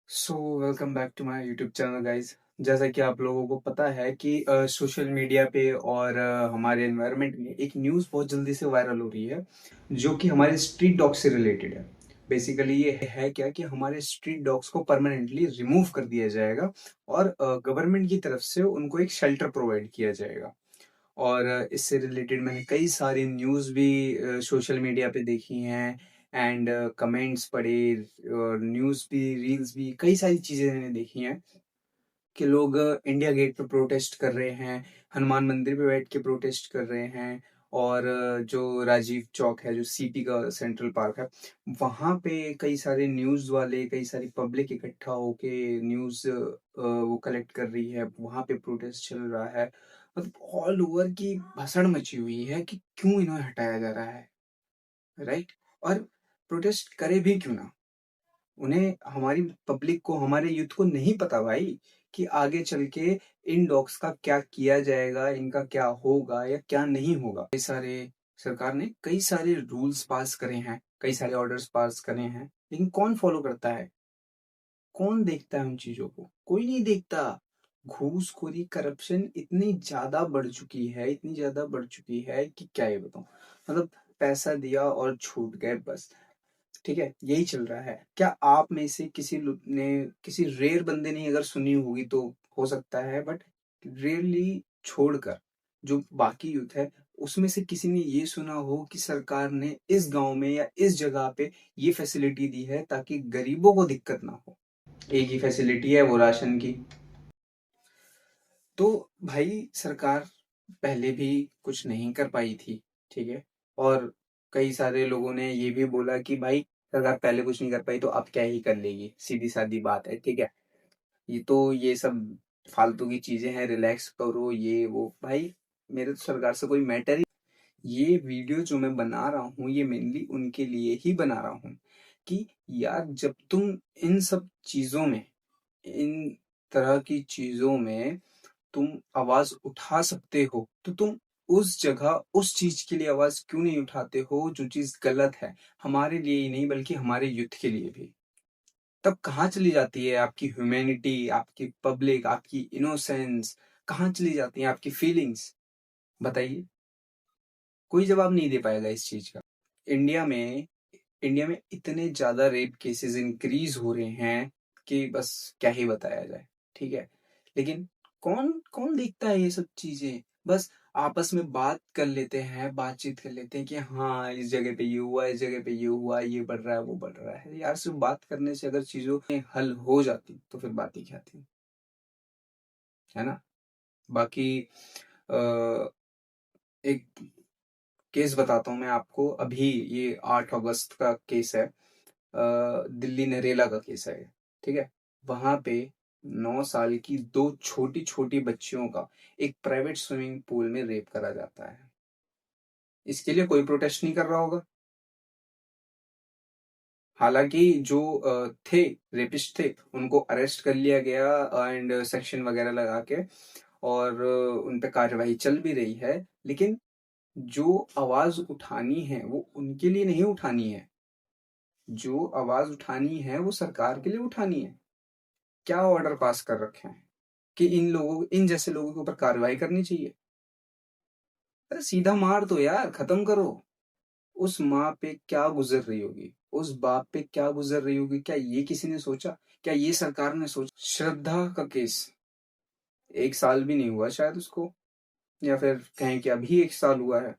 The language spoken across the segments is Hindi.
Welcome back to my YouTube channel guys. जैसा कि आप लोगों को पता है कि सोशल मीडिया पे और हमारे एनवायरनमेंट में एक न्यूज़ बहुत जल्दी से वायरल हो रही है जो कि हमारे स्ट्रीट डॉग से रिलेटेड है। बेसिकली ये है क्या कि हमारे स्ट्रीट डॉग्स को परमानेंटली रिमूव कर दिया जाएगा और गवर्नमेंट की तरफ से उनको एक शेल्टर प्रोवाइड किया जाएगा। और इससे रिलेटेड मैंने कई सारी न्यूज़ भी सोशल मीडिया पे देखी हैं एंड कमेंट्स पढ़े और न्यूज़ भी रील्स भी कई सारी चीज़ें मैंने देखी हैं कि लोग इंडिया गेट पे प्रोटेस्ट कर रहे हैं, हनुमान मंदिर पे बैठ के प्रोटेस्ट कर रहे हैं और जो राजीव चौक है, जो सीपी का सेंट्रल पार्क है, वहाँ पे कई सारे न्यूज़ वाले, कई सारी पब्लिक इकट्ठा होके न्यूज़ वो कलेक्ट कर रही है, वहाँ पे प्रोटेस्ट चल रहा है। मतलब ऑल ओवर की भसड़ मची हुई है कि क्यों इन्हें हटाया जा रहा है, राइट? और प्रोटेस्ट करे भी क्यों ना? उन्हें हमारी पब्लिक को हमारे यूथ को नहीं पता भाई कि आगे चल के इन डॉग्स का क्या किया जाएगा, इनका क्या होगा या क्या नहीं होगा। कई सारे सरकार ने कई सारे रूल्स पास करे हैं, कई सारे ऑर्डर्स पास करे हैं, लेकिन कौन फॉलो करता है? कौन देखता है उन चीजों को? कोई नहीं देखता। घूसखोरी करप्शन इतनी ज्यादा बढ़ चुकी है, इतनी ज्यादा बढ़ चुकी है कि क्या ये बताऊं। मतलब पैसा दिया और छूट गए बस। ठीक है, यही चल रहा है। क्या आप में से ने किसी रेयर बंदे ने अगर सुनी होगी तो हो सकता है, बट रेयरली छोड़कर जो बाकी यूथ है उसमें से किसी ने ये सुना हो कि सरकार ने इस गांव में या इस जगह पे ये फैसिलिटी दी है ताकि गरीबों को दिक्कत ना हो। एक ही फैसिलिटी है, वो राशन की। तो भाई सरकार पहले भी कुछ नहीं कर पाई थी, ठीक है। और कई सारे लोगों ने ये भी बोला कि भाई सरकार पहले कुछ नहीं कर पाई तो अब क्या ही कर लेगी, सीधी सादी बात है, ठीक है। ये सब फालतू की चीजें हैं, रिलैक्स करो ये वो। भाई मेरे तो सरकार से कोई मैटर ही। ये वीडियो जो मैं बना रहा हूँ ये मेनली उनके लिए ही बना रहा हूँ कि यार जब तुम इन सब चीजों में, इन तरह की चीजों में तुम आवाज उठा सकते हो तो तुम उस जगह उस चीज के लिए आवाज क्यों नहीं उठाते हो जो चीज गलत है, हमारे लिए ही नहीं बल्कि हमारे यूथ के लिए भी। तब कहाँ चली जाती है आपकी ह्यूमैनिटी, आपकी पब्लिक, आपकी इनोसेंस? कहाँ चली जाती है आपकी फीलिंग्स? बताइए। कोई जवाब नहीं दे पाएगा इस चीज का। इंडिया में इंडिया में इतने ज्यादा रेप केसेस इंक्रीज हो रहे हैं कि बस क्या ही बताया जाए, ठीक है। लेकिन कौन कौन देखता है ये सब चीजें? बस आपस में बात कर लेते हैं, बातचीत कर लेते हैं कि हाँ इस जगह पे ये हुआ, इस जगह पे ये हुआ, ये बढ़ रहा है, वो बढ़ रहा है। यार सिर्फ बात करने से अगर चीजों में हल हो जाती तो फिर बात ही क्या थी, है ना। बाकी आ, एक केस बताता हूँ मैं आपको। अभी ये 8 अगस्त का केस है। दिल्ली नरेला का केस है, ठीक है। वहां पे 9 साल की दो छोटी छोटी बच्चियों का एक प्राइवेट स्विमिंग पूल में रेप करा जाता है। इसके लिए कोई प्रोटेस्ट नहीं कर रहा होगा। हालांकि जो थे रेपिस्ट थे उनको अरेस्ट कर लिया गया एंड सेक्शन वगैरह लगा के, और उन पे कार्यवाही चल भी रही है। लेकिन जो आवाज उठानी है वो उनके लिए नहीं उठानी है। जो आवाज उठानी है वो सरकार के लिए उठानी है। क्या ऑर्डर पास कर रखे हैं कि इन जैसे लोगों के ऊपर कार्रवाई करनी चाहिए? अरे सीधा मार दो यार, खत्म करो। उस माँ पे क्या गुजर रही होगी, उस बाप पे क्या गुजर रही होगी, क्या ये किसी ने सोचा? क्या ये सरकार ने सोचा? श्रद्धा का केस 1 साल भी नहीं हुआ शायद उसको, या फिर कहें कि अभी 1 साल हुआ है।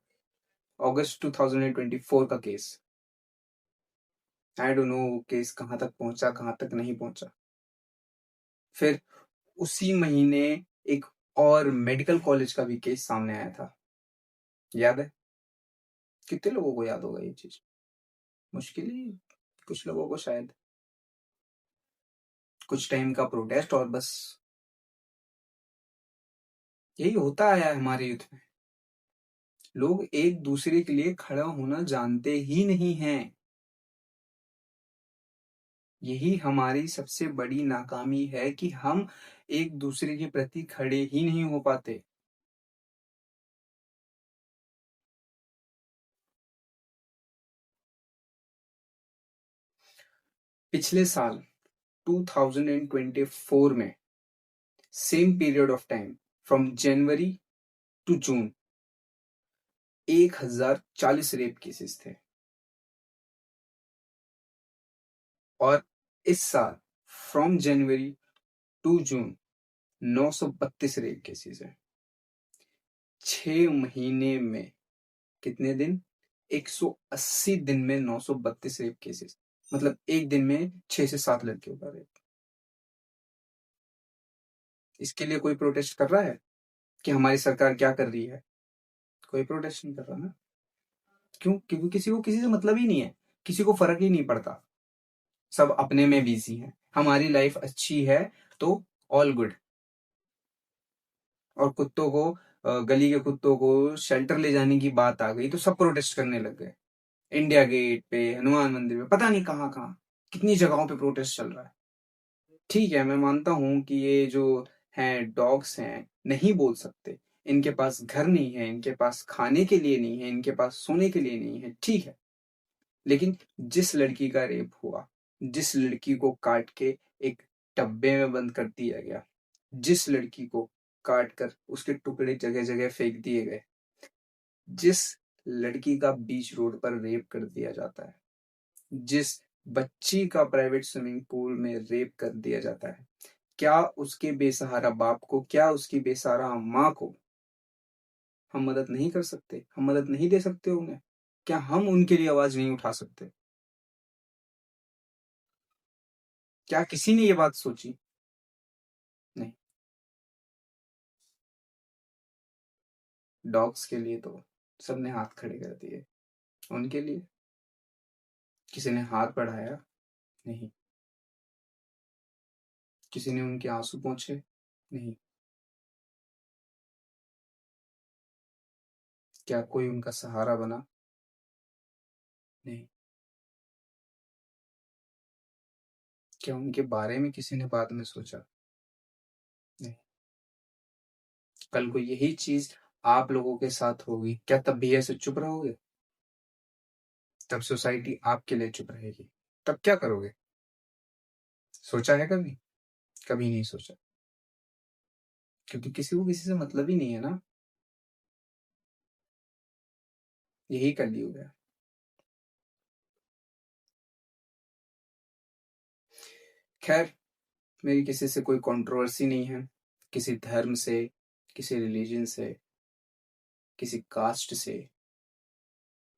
अगस्त 2024 का case. I don't know case कहाँ तक पहुंचा, कहाँ तक नहीं पहुंचा। फिर उसी महीने एक और मेडिकल कॉलेज का भी केस सामने आया था, याद है? कितने लोगों को याद होगा ये चीज? मुश्किल ही कुछ लोगों को शायद। कुछ टाइम का प्रोटेस्ट और बस। यही होता आया है हमारे यूथ में। लोग एक दूसरे के लिए खड़ा होना जानते ही नहीं हैं। यही हमारी सबसे बड़ी नाकामी है कि हम एक दूसरे के प्रति खड़े ही नहीं हो पाते। पिछले साल 2024 में same period of time from January to June 1040 rape cases थे, और इस साल from January to June 932 rape cases है। 6 महीने में कितने दिन? 180 दिन में 932 रेप केसेस, मतलब एक दिन में 6 से 7 लड़कियों का रेप। इसके लिए कोई प्रोटेस्ट कर रहा है कि हमारी सरकार क्या कर रही है? कोई प्रोटेस्ट नहीं कर रहा ना। क्यों? क्योंकि किसी को किसी से मतलब ही नहीं है, किसी को फर्क ही नहीं पड़ता, सब अपने में बिजी हैं। हमारी लाइफ अच्छी है तो ऑल गुड। और कुत्तों को, गली के कुत्तों को शेल्टर ले जाने की बात आ गई तो सब प्रोटेस्ट करने लग गए। इंडिया गेट पे, हनुमान मंदिर पे, पता नहीं कहाँ कहाँ, कितनी जगहों पे प्रोटेस्ट चल रहा है। ठीक है, मैं मानता हूँ कि ये जो हैं डॉग्स हैं नहीं बोल सकते, इनके पास घर नहीं है, इनके पास खाने के लिए नहीं है, इनके पास सोने के लिए नहीं है, ठीक है। लेकिन जिस लड़की का रेप हुआ, जिस लड़की को काट के एक डब्बे में बंद कर दिया गया, जिस लड़की को काट कर उसके टुकड़े जगह जगह फेंक दिए गए, जिस लड़की का बीच रोड पर रेप कर दिया जाता है, जिस बच्ची का प्राइवेट स्विमिंग पूल में रेप कर दिया जाता है, क्या उसके बेसहारा बाप को, क्या उसकी बेसहारा माँ को हम मदद नहीं कर सकते? हम मदद नहीं दे सकते उन्हें? क्या हम उनके लिए आवाज नहीं उठा सकते? क्या किसी ने ये बात सोची? नहीं। डॉग्स के लिए तो सबने हाथ खड़े कर दिए, उनके लिए किसी ने हाथ बढ़ाया नहीं, किसी ने उनके आंसू पोंछे नहीं, क्या कोई उनका सहारा बना? नहीं। क्या उनके बारे में किसी ने बाद में सोचा? नहीं। कल को यही चीज आप लोगों के साथ होगी, क्या तब भी ऐसे चुप रहोगे? तब सोसाइटी आपके लिए चुप रहेगी। तब क्या करोगे? सोचा है कभी? कभी नहीं सोचा, क्योंकि किसी को किसी से मतलब ही नहीं है ना। यही कलयुग है। खैर, मेरी किसी से कोई कंट्रोवर्सी नहीं है, किसी धर्म से, किसी रिलीजन से, किसी कास्ट से,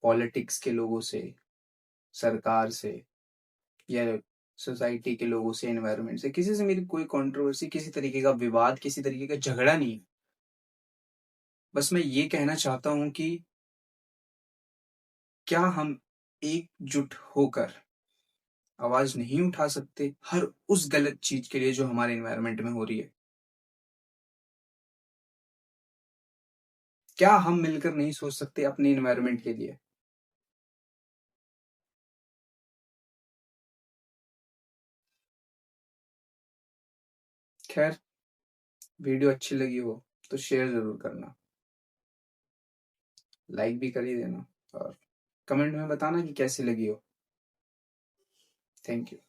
पॉलिटिक्स के लोगों से, सरकार से, या सोसाइटी के लोगों से, एनवायरनमेंट से, किसी से मेरी कोई कंट्रोवर्सी, किसी तरीके का विवाद, किसी तरीके का झगड़ा नहीं है। बस मैं ये कहना चाहता हूं कि क्या हम एकजुट होकर आवाज नहीं उठा सकते हर उस गलत चीज के लिए जो हमारे एनवायरनमेंट में हो रही है? क्या हम मिलकर नहीं सोच सकते अपने एनवायरनमेंट के लिए? खैर, वीडियो अच्छी लगी हो तो शेयर जरूर करना, लाइक भी कर ही देना, और कमेंट में बताना कि कैसी लगी हो। Thank you.